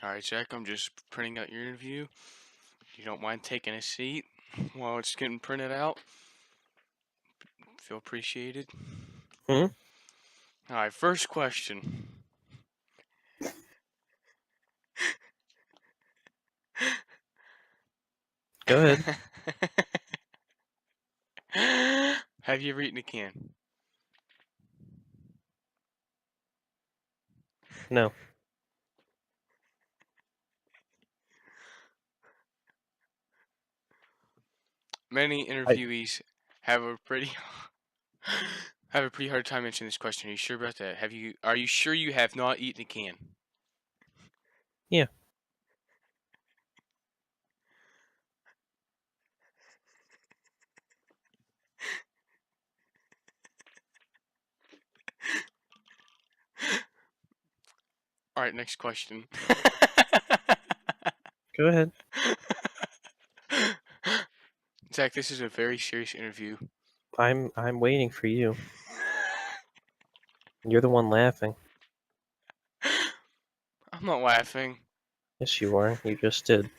Alright, Jack, I'm just printing out your interview. If you don't mind taking a seat while it's getting printed out, feel appreciated. Hmm? Alright, first question. Go ahead. Have you ever eaten a can? No. Many I interviewees have a pretty hard time answering this question. Are you sure about that? Are you sure you have not eaten a can? yeah. Alright, next question. Go ahead. Zach, this is a very serious interview. I'm waiting for you. You're the one laughing. I'm not laughing. Yes, you are. You just did.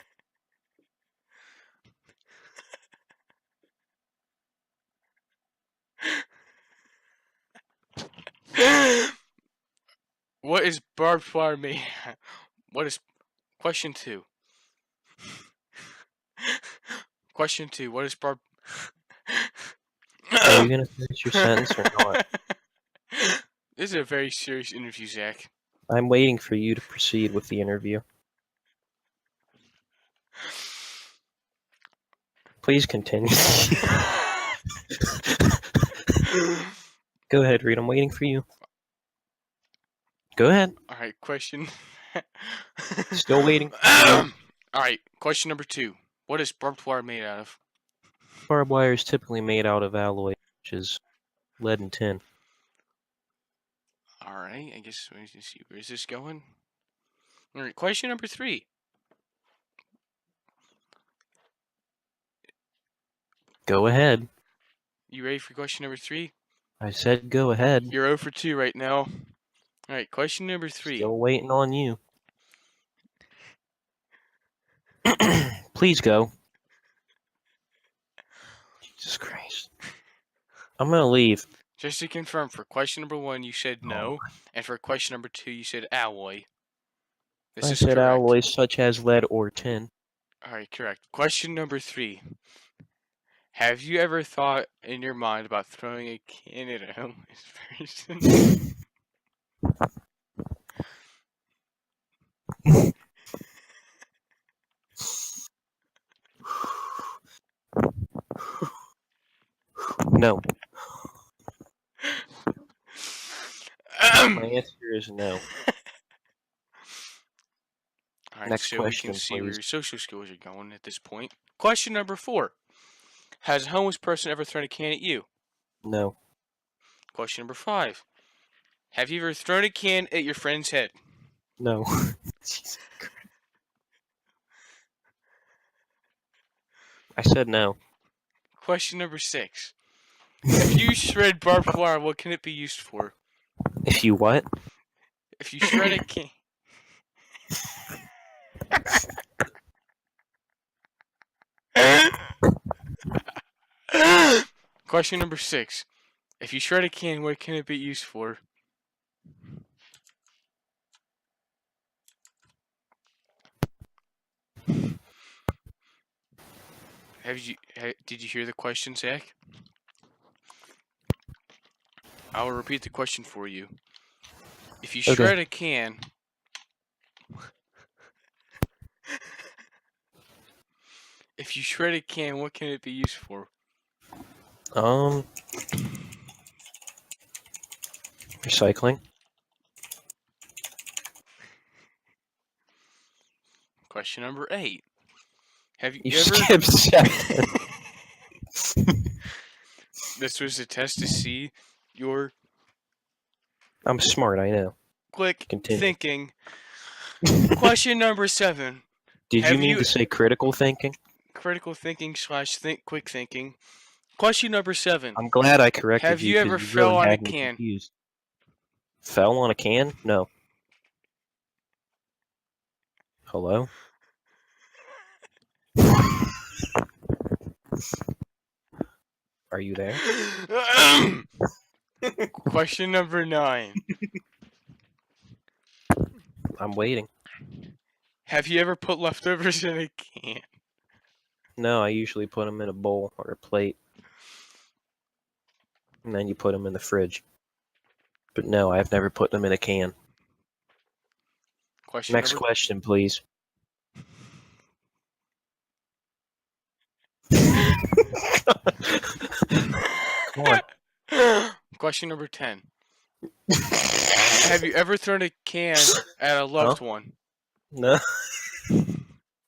What is barbed wire made? What is question 2? Question 2. What is barbed? Are you gonna finish your sentence or not? This is a very serious interview, Zach. I'm waiting for you to proceed with the interview. Please continue. Go ahead, Reed. I'm waiting for you. Go ahead. Alright, question. Still waiting for you. Alright, question number 2. What is barbed wire made out of? Barbed wire is typically made out of alloy, which is lead and tin. Alright, I guess we need to see where is this going. Alright, question number 3. Go ahead. You ready for question number 3? I said go ahead. You're 0 for 2 right now. Alright, question number 3. Still waiting on you. Please go. Jesus Christ. I'm gonna leave. Just to confirm, for question number 1, you said no, and for question number 2, you said alloy. This I is said correct. alloys such as lead or tin. Alright, correct. Question number 3. Have you ever thought in your mind about throwing a can at a homeless person? No. My My answer is no. Alright, Next so question, we can see where please. your social skills are going at this point. Question number 4. Has a homeless person ever thrown a can at you? No. Question number 5. Have you ever thrown a can at your friend's head? No. I said no. Question number 6. If you shred barbed wire, what can it be used for? If you what? If you shred a can... Question number 6. If you shred a can, what can it be used for? Did you hear the question, Zach? I will repeat the question for you. If you shred a can... If you shred a can, what can it be used for? Recycling. Question number 8. Have you You ever... skipped 7. This was a test to see your I'm smart, I know. quick Continue. thinking. Question number 7. Did Have you mean to say critical thinking? Critical thinking / quick thinking. Question number 7. I'm glad I corrected Have you you ever because you fell really on a had me can? confused. Fell on a can? No. Hello? Are you there? Question number 9. I'm waiting. Have you ever put leftovers in a can? No, I usually put them in a bowl or a plate. And then you put them in the fridge. But no, I've never put them in a can. Question Next number question, please. Come on. Question number 10. Have you ever thrown a can at a loved one? No.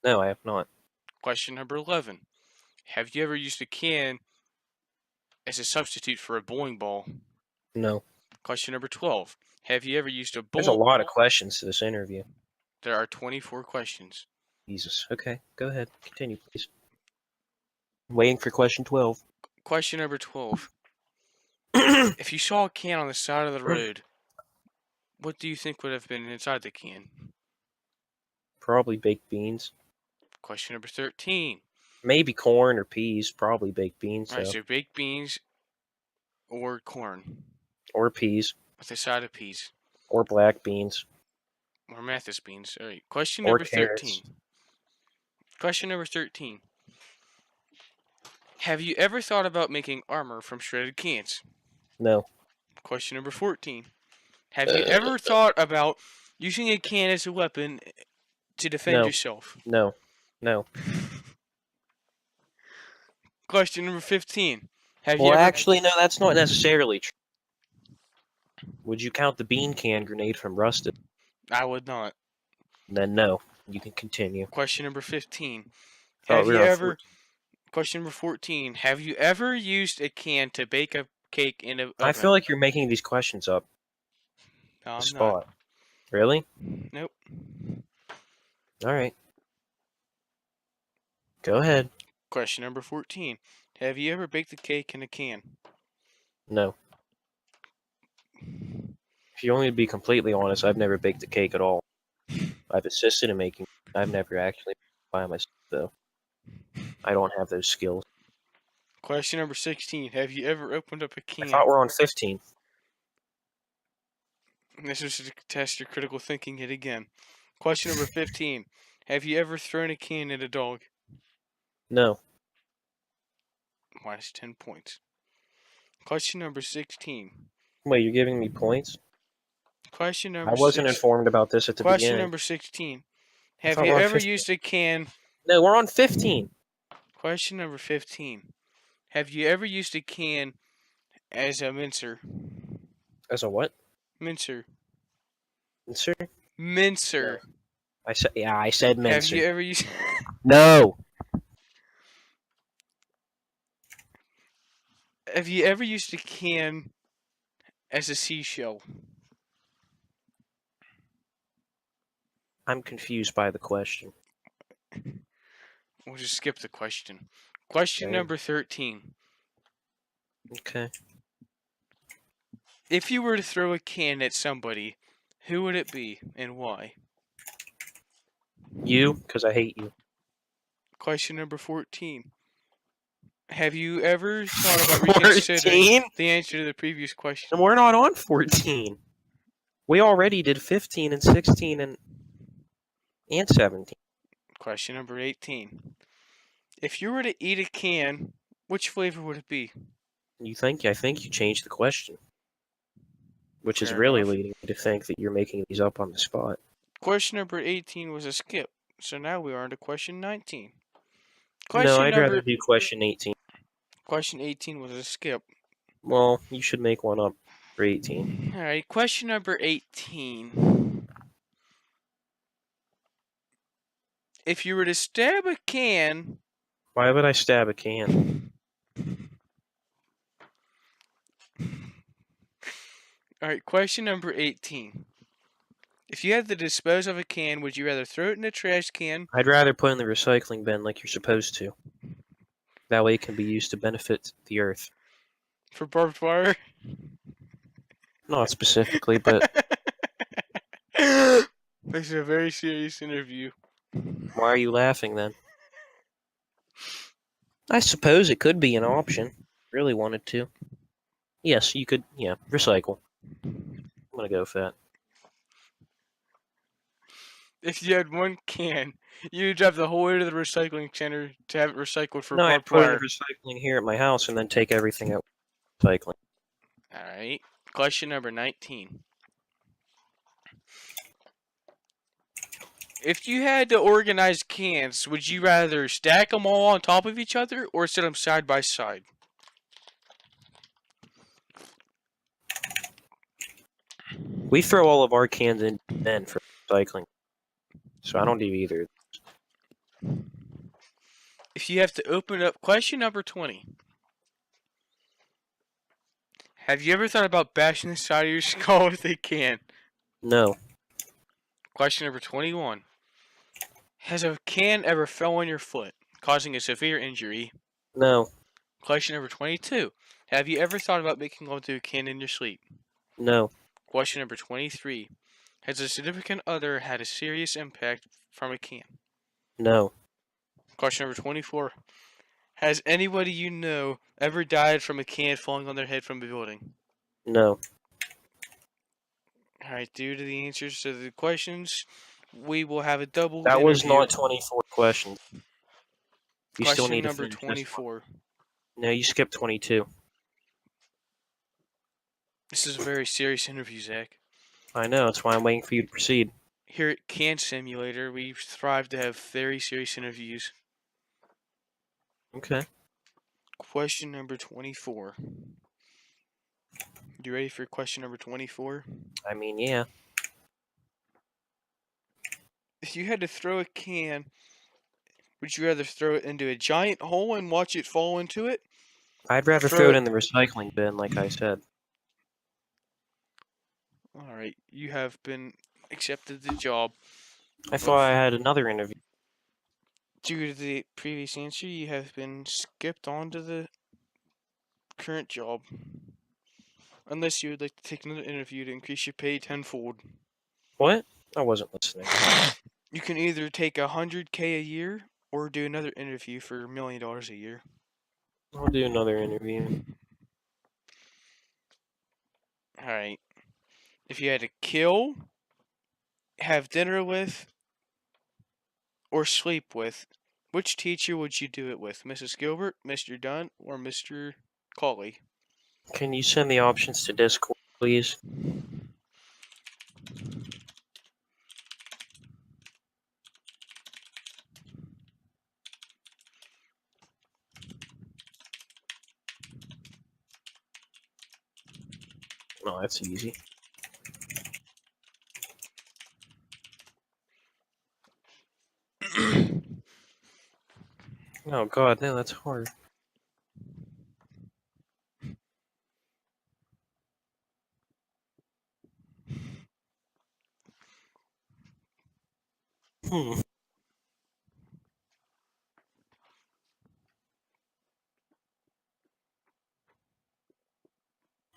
No, I have not. Question number 11. Have you ever used a can as a substitute for a bowling ball? No. Question number 12. Have you ever used a There's a bowl? lot of questions to this interview. There are 24 questions. Jesus. Okay, go ahead. Continue, please. Waiting for question 12. Question number 12. If you saw a can on the side of the road, what do you think would have been inside the can? Probably baked beans. Question number 13. Maybe corn or peas. Probably baked beans, Alright, though. so baked beans or corn Or peas. with a side of peas. Or black beans. Or Mathis beans. Alright, question Or number carrots. 13. Question number 13. Have you ever thought about making armor from shredded cans? No. Question number 14. Have you ever thought about using a can as a weapon to defend No. yourself? No. No. Question number 15. Have you Well, ever... actually, no, that's not necessarily true. Would you count the bean can grenade from Rusted? I would not. Then no. You can continue. Question number 15. Thought Have we you were on ever... 14. Question number 14. Have you ever used a can to bake a cake in an oven? I feel like you're making these questions up. No, The I'm spot. Really? not. Nope. Alright. Go ahead. Question number 14. Have you ever baked a cake in a can? No. If you want me to be completely honest, I've never baked a cake at all. I've assisted in making. I've never actually by myself, though. I don't have those skills. Question number 16. Have you ever opened up a I can? thought we're on 15. This is to test your critical thinking yet again. Question number 15. Have you ever thrown a can at a dog? No. Minus 10 points. Question number 16. Wait, you're giving me points? Question number I wasn't 16. informed about this at the Question beginning. number 16. I Have thought you we're on ever 15. used a can... No, we're on 15. Question number 15. Have you ever used a can as a mincer? As a what? Mincer. Mincer? Mincer. I said mincer. Have you ever used... No. Have you ever used a can as a seashell? I'm confused by the question. We'll just skip the question. Question Okay. number 13. Okay. If you were to throw a can at somebody, who would it be and why? You, because I hate you. Question number 14. Have you ever thought about reconsidering 14? the answer to the previous question? And we're not on 14. We already did 15 and 16 and 17. Question number 18. If you were to eat a can, which flavor would it be? I think you changed the question. Which is Fair really enough. leading me to think that you're making these up on the spot. Question number 18 was a skip. So now we are on to question 19. No, I'd rather do question 18. Question 18 was a skip. Well, you should make one up for 18. Alright, question number 18. If you were to stab a can... Why would I stab a can? Alright, question number 18. If you had to dispose of a can, would you rather throw it in a trash can? I'd rather put it in the recycling bin like you're supposed to. That way it can be used to benefit the earth. For barbed wire? Not specifically, but This is a very serious interview. Why are you laughing then? I suppose it could be an option. Really wanted to. Yes, you could. Yeah, recycle. I'm gonna go with that. If you had one can, you'd drive the whole way to the recycling center to have it recycled for No, I barbed put it in wire. recycling here at my house and then take everything out recycling. Alright. Question number 19. If you had to organize cans, would you rather stack them all on top of each other or set them side by side? We throw all of our cans in bin for recycling, so I don't do either. If you have to open up question number 20. Have you ever thought about bashing the side of your skull with a can? No, Question number 21. Has a can ever fell on your foot, causing a severe injury? no, Question number 22. Have you ever thought about making love to a can in your sleep? no, Question number 23. Has a significant other had a serious impact from a can? no, Question number 24. Has anybody you know ever died from a can falling on their head from a building? no. Alright, due to the answers to the questions, we will have a double That was interview. not 24 questions. You still Question need to number finish this one. 24. No, you skipped 22. This is a very serious interview, Zach. I know, that's why I'm waiting for you to proceed. Here at Can Simulator, we strive to have very serious interviews. Okay. Question number 24. You ready for question number 24? I mean, yeah. If you had to throw a can, would you rather throw it into a giant hole and watch it fall into it? I'd rather throw it in the recycling bin, like I said. Alright, you have been accepted the job. I thought I had another interview. Due to the previous answer, you have been skipped on to the current job. Unless you would like to take another interview to increase your pay tenfold. What? I wasn't listening. You can either take $100K a year or do another interview for $1 million a year. I'll do another interview. Alright. If you had to kill, have dinner with, or sleep with, which teacher would you do it with? Mrs. Gilbert, Mr. Dunn, or Mr. Colley? Can you send the options to Discord, please? No, that's easy. Oh god, no, that's hard.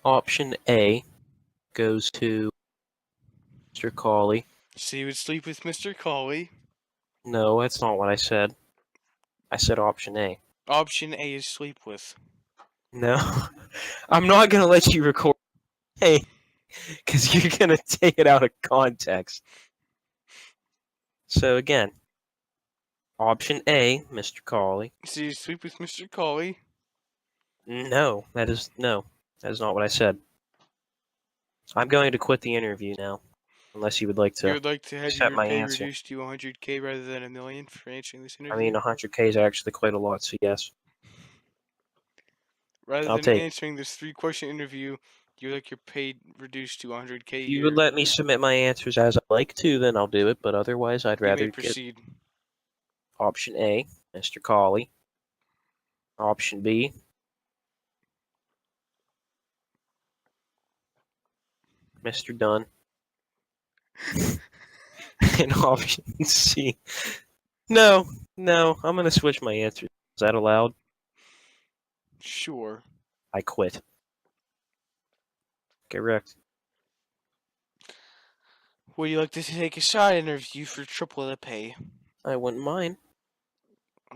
Option A goes to Mr. Colley. So you would sleep with Mr. Colley. No, that's not what I said. I said option A. Option A is sleep with. No. I'm not gonna let you record A, because you're gonna take it out of context. So again, option A, Mr. Colley. So you sleep with Mr. Colley. No, that is not what I said. I'm going to quit the interview now, unless you would like You to. would like to have accept your my pay answer. reduced to 100K rather than $1 million for answering this interview? I mean, 100K is actually quite a lot, so yes. Rather I'll than take it. answering this 3-question interview, you would like your pay reduced to 100K a If you year. would let me submit my answers as I like to, then I'll do it, but otherwise I'd You may rather get proceed. option A, Mr. Colley. Option B, Mr. Dunn. And option C. No, I'm gonna switch my answers. Is that allowed? Sure. I quit. Correct. Would you like to take a side interview for triple the pay? I wouldn't mind.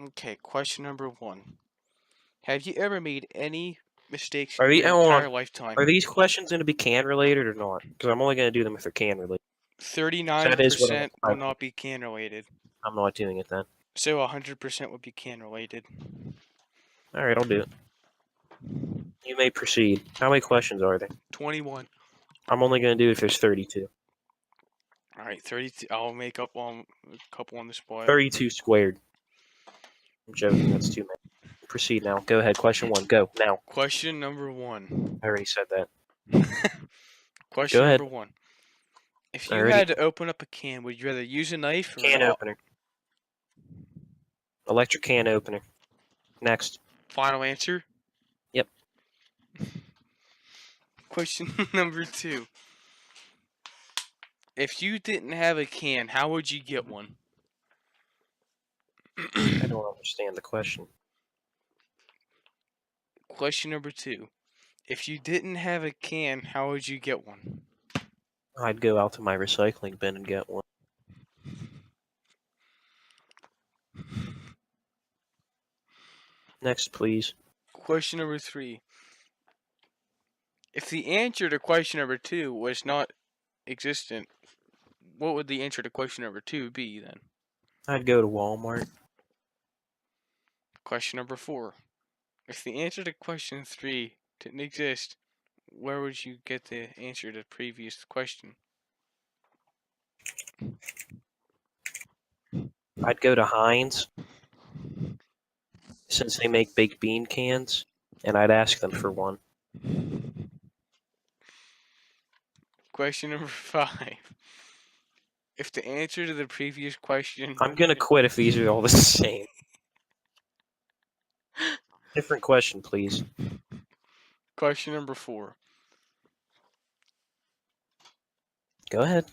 Okay, question number 1. Have you ever made any mistakes Are in these, your hold on. entire lifetime? Are these questions going to be can related or not? Because I'm only going to do them if they're can related. That is what 39% will not be can related. I'm not doing it then. So 100% would be can related. All right, I'll do it. You may proceed. How many questions are there? 21. I'm only going to do it if there's 32. All right, 32. I'll make up a couple on the spot. 32 squared. I'm joking. That's too many. Proceed now. Go ahead. Question 1. Go now. Question number 1. I already said that. Question Go ahead. number 1. If I you already- had to open up a can, would you rather use a knife or Can an opener. Electric can opener. Next. final answer? Yep. Question number 2. If you didn't have a can, how would you get one? I don't understand the question. Question number 2. If you didn't have a can, how would you get one? I'd go out to my recycling bin and get one. Next, please. Question number 3. If the answer to question number 2 was not existent, what would the answer to question number 2 be then? I'd go to Walmart. Question number 4. If the answer to question 3 didn't exist, where would you get the answer to the previous question? I'd go to Heinz, since they make baked bean cans, and I'd ask them for one. Question number 5. If the answer to the previous question... I'm gonna quit if these are all the same. Different question, please. Question number 4. Go ahead.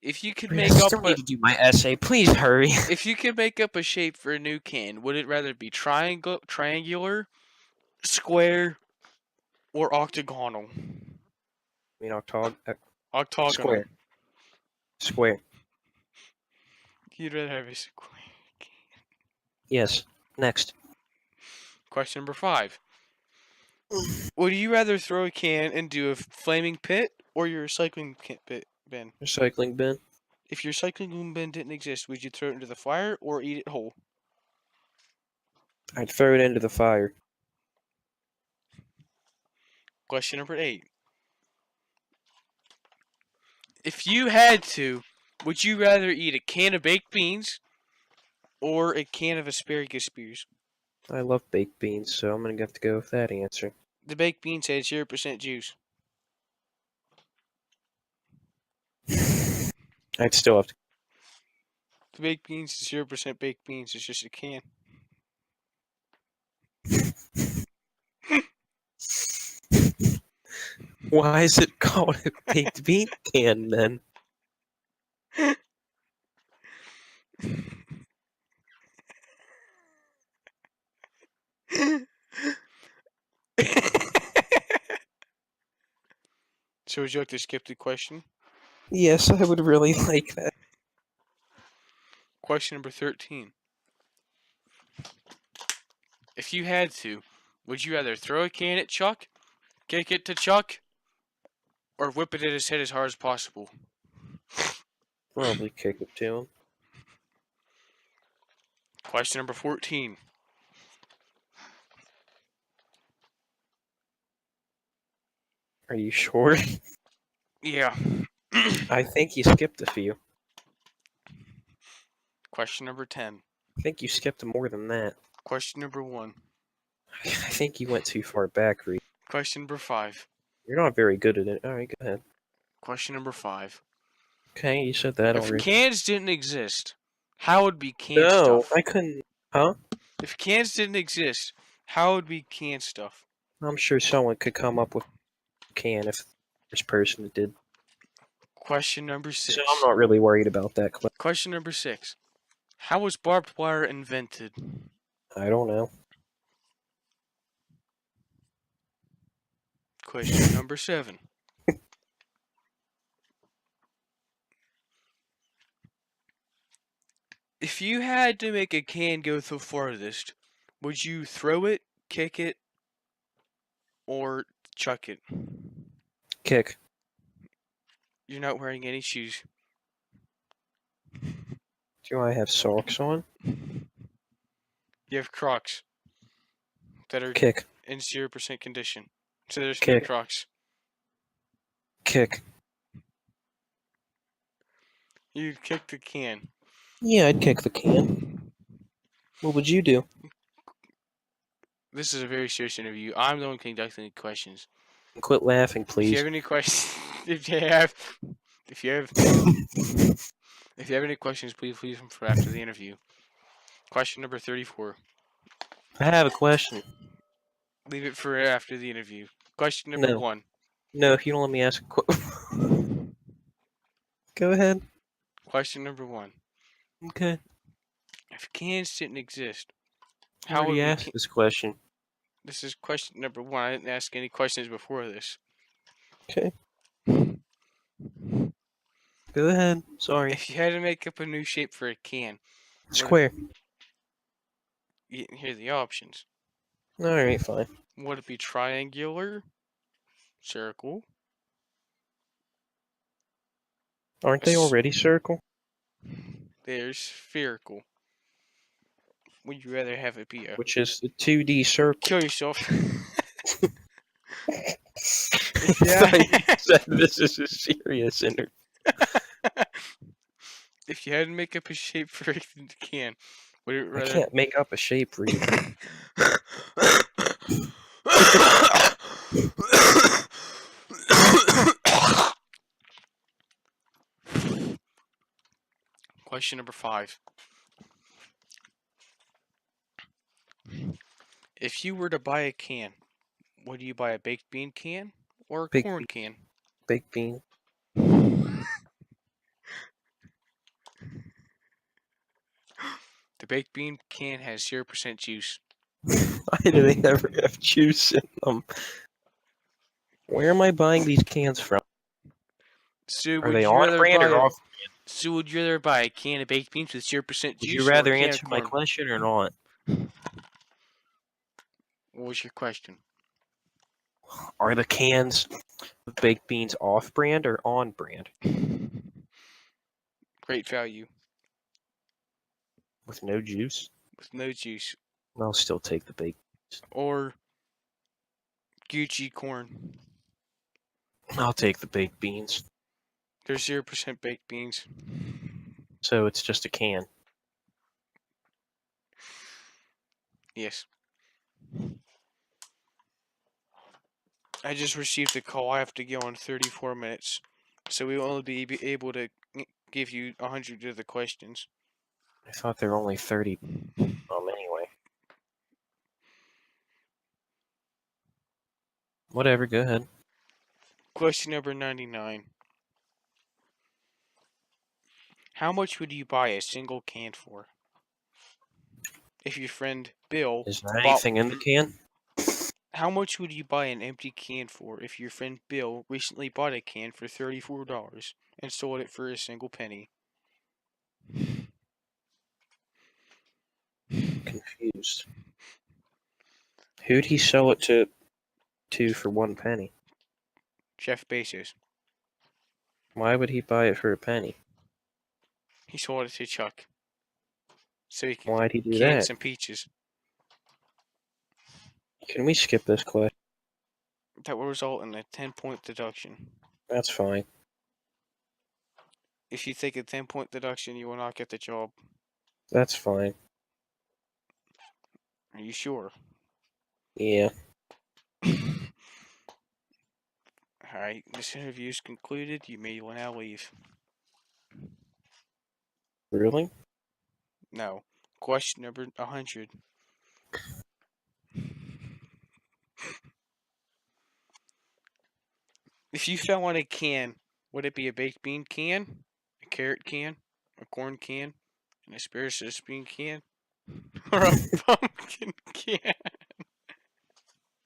If you could I make up still need to do my essay. Please hurry. if you could make up a shape for a new can, would it rather be triangular, square, or octagonal? I mean, Octagonal. Square. Square. You'd rather have a square. Yes. Next. Question number 5. Would you rather throw a can into a flaming pit or your recycling bin? Recycling bin. If your recycling bin didn't exist, would you throw it into the fire or eat it whole? I'd throw it into the fire. Question number 8. If you had to, would you rather eat a can of baked beans or a can of asparagus spears? I love baked beans, so I'm gonna have to go with that answer. The baked beans had 0% juice. I'd still have to. The baked beans is 0% baked beans. It's just a can. Why is it called a baked bean can then? So would you like to skip the question? Yes, I would really like that. Question number 13. If you had to, would you rather throw a can at Chuck, kick it to Chuck, or whip it at his head as hard as possible? Probably kick it to him. Question number 14. Are you sure? Yeah. I think you skipped a few. Question number 10. I think you skipped more than that. Question number 1. I think you went too far back, Reed. Question number 5. You're not very good at it. Alright, go ahead. Question number 5. Okay, you said that If already. cans didn't exist, how would be canned No, stuff? I couldn't. Huh? If cans didn't exist, how would be canned stuff? I'm sure someone could come up with a can if this person did. Question number 6. So I'm not really worried about that question. Question number 6. How was barbed wire invented? I don't know. Question number 7. If you had to make a can go the farthest, would you throw it, kick it, or chuck it? Kick. You're not wearing any shoes. Do I have socks on? You have Crocs that are Kick. in 0% condition. So there's no Kick. Crocs. Kick. You kick the can. Yeah, I'd kick the can. What would you do? This is a very serious interview. I'm the one conducting the questions. Quit laughing, If you please. have any questions, if you have any questions, please leave them for after the interview. Question number 34. I have a question. Leave it for after the interview. Question number No. 1. No, if you don't let me ask a question. Go ahead. Question number 1. Okay. If cans didn't exist, I how would already we asked this question. This is question number 1. I didn't ask any questions before this. Okay. Go ahead. Sorry. If you had to make up a new shape for a can, Square. here are the options. Alright, fine. Would it be triangular, circle? Aren't they already circle? There's spherical. Would you rather have it be a... Which is the 2D circle. Kill yourself. I said this is a serious interview. If you had to make up a shape for a can, would it I rather... can't make up a shape for you. Question number 5. If you were to buy a can, would you buy a baked bean can or a Baked corn can? Baked bean. The baked bean can has 0% juice. Why do they ever have juice in them? Where am I buying these cans from? So Are would they you on rather brand buy or a- off? So would you rather buy a can of baked beans with 0% Would juice you or rather a can answer of my corn? question or not? What was your question? Are the cans of baked beans off brand or on brand? Great value With no juice? with no juice. I'll still take the baked. Or Gucci corn. I'll take the baked beans. There's 0% baked beans. So it's just a can. Yes. I just received a call. I have to go in 34 minutes. So we will only be able to give you 100 of the questions. I thought there were only 30. Anyway. Whatever, go ahead. Question number 99. How much would you buy a single can for? If your friend Bill Is there bought... anything in the can? How much would you buy an empty can for if your friend Bill recently bought a can for $34 and sold it for a single penny? Confused. Who'd he sell it to for 1 penny? Jeff Bezos. Why would he buy it for a penny? He sold it to Chuck. So he can Why'd he do can that? some peaches. Can we skip this question? That will result in a 10-point deduction. That's fine. If you take a 10-point deduction, you will not get the job. That's fine. Are you sure? Yeah. Alright, this interview is concluded. You may now leave. Really? No. Question number 100. If you fell on a can, would it be a baked bean can, a carrot can, a corn can, an asparagus bean can, or a pumpkin can?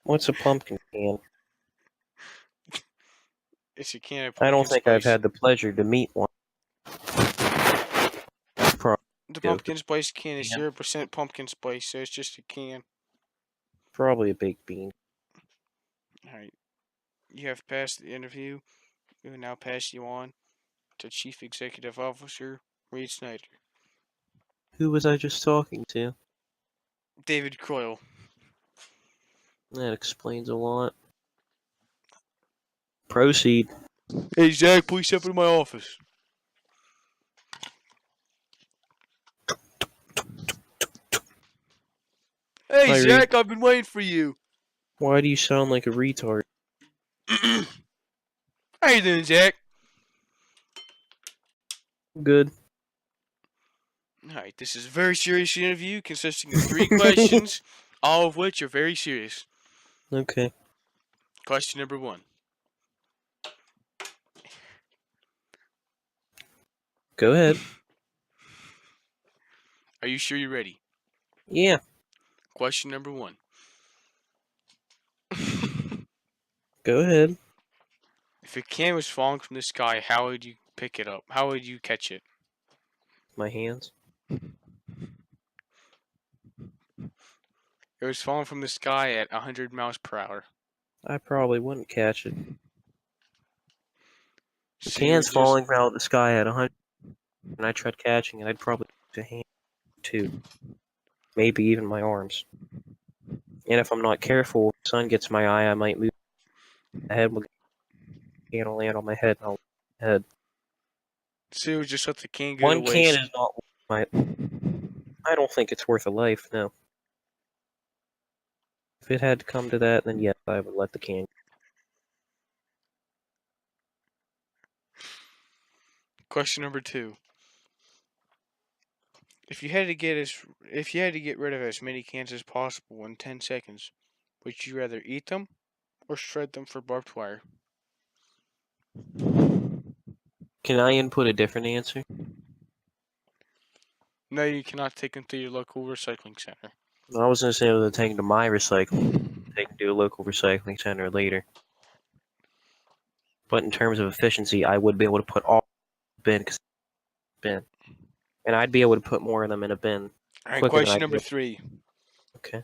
What's a pumpkin can? It's a can of I don't pumpkin think I've spice. had the pleasure to meet one. The Joke. pumpkin spice can is Yeah. 0% pumpkin spice, so it's just a can. Probably a baked bean. Alright. You have passed the interview. We will now pass you on to Chief Executive Officer Reed Snyder. Who was I just talking to? David Croyle. That explains a lot. Proceed. Hey, Zach, please step into my office. Hey, Hi, Reed. Zach, I've been waiting for you. Why do you sound like a retard? How you doing, Zach? Good. Alright, this is a very serious interview consisting of 3 questions, all of which are very serious. Okay. Question number 1. Go ahead. Are you sure you're ready? Yeah. Question number 1. Go ahead. If a can was falling from the sky, how would you pick it up? How would you catch it? My hands. It was falling from the sky at 100 miles per hour. I probably wouldn't catch it. The So you would can's just, falling out of the sky at 100, and I tried catching it. I'd probably use a hand too. Maybe even my arms. And if I'm not careful, if the sun gets my eye, I might move my head. The can will land on my head, and I'll head. so you would just let the can go One to can waste. is not. I don't think it's worth a life. No. If it had to come to that, then yes, I would let the can. Question number 2. If you had to get rid of as many cans as possible in 10 seconds, would you rather eat them or shred them for barbed wire? Can I input a different answer? No, you cannot take them to your local recycling center. I was gonna say to take them to my recycling. They can do a local recycling center later. But in terms of efficiency, I would be able to put all bin because bin, and I'd be able to put more of them in a bin Alright, quicker than question I number could. 3. Okay.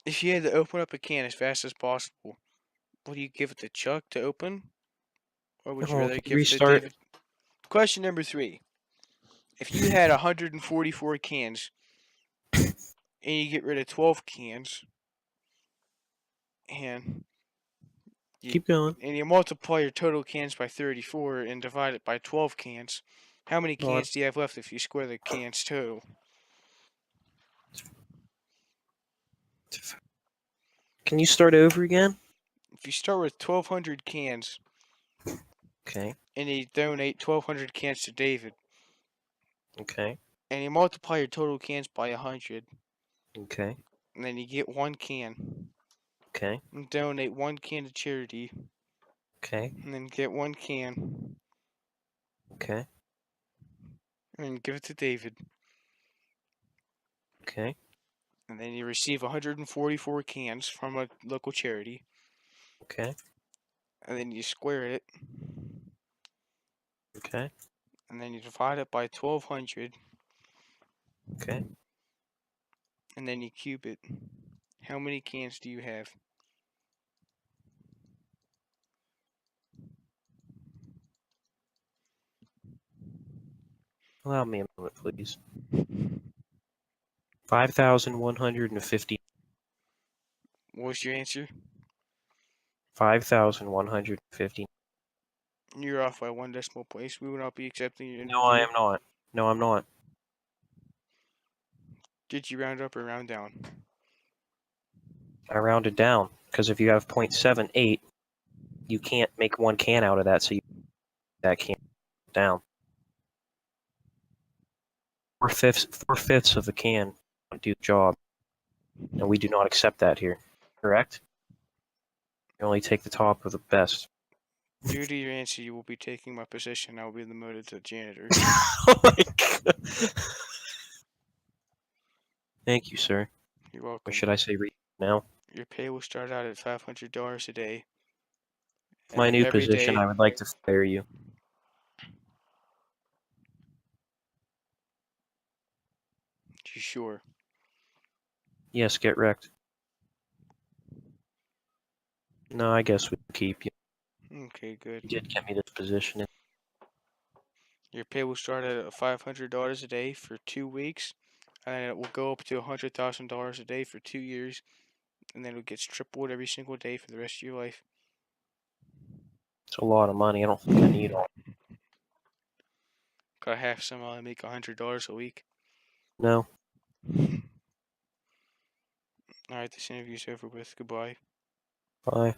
If you had to open up a can as fast as possible, would you give it to Chuck to open? Or would you Oh, rather can you give it to restart? David? Question number 3. If you had 144 cans and you get rid of 12 cans and Keep going. you multiply your total cans by 34 and divide it by 12 cans, how many Hold on. cans do you have left if you square the cans total? Can you start over again? If you start with 1,200 cans Okay. and you donate 1,200 cans to David, Okay. and you multiply your total cans by 100, Okay. and then you get 1 can, Okay. and donate 1 can to charity, Okay. and then get 1 can, Okay. and then give it to David, Okay. and then you receive 144 cans from a local charity, Okay. and then you square it, Okay. and then you divide it by 1,200, Okay. and then you cube it. How many cans do you have? Allow me a moment, please. 5,150. What was your answer? 5,150. You're off by 1 decimal place. We will not be accepting your interview. No, I am not. No, I'm not. Did you round up or round down? I rounded down because if you have 0.78, you can't make 1 can out of that, so you that can down. 4/5 of the can don't do the job, and we do not accept that here. Correct? You only take the top of the best. Due to your answer, you will be taking my position. I will be demoted to janitor. Oh my god. Thank you, sir. You're welcome. Or should I say now? Your pay will start out at $500 a day. My And new every position, day- I would like to fire you. You sure? Yes, get wrecked. No, I guess we can keep you. Okay, good. You did get me this position. Your pay will start at $500 a day for 2 weeks, and it will go up to $100,000 a day for 2 years, and then it gets tripled every single day for the rest of your life. It's a lot of money. I don't think I need all. Got half somehow I make $100 a week. No. Alright, this interview's over with. Goodbye. Bye.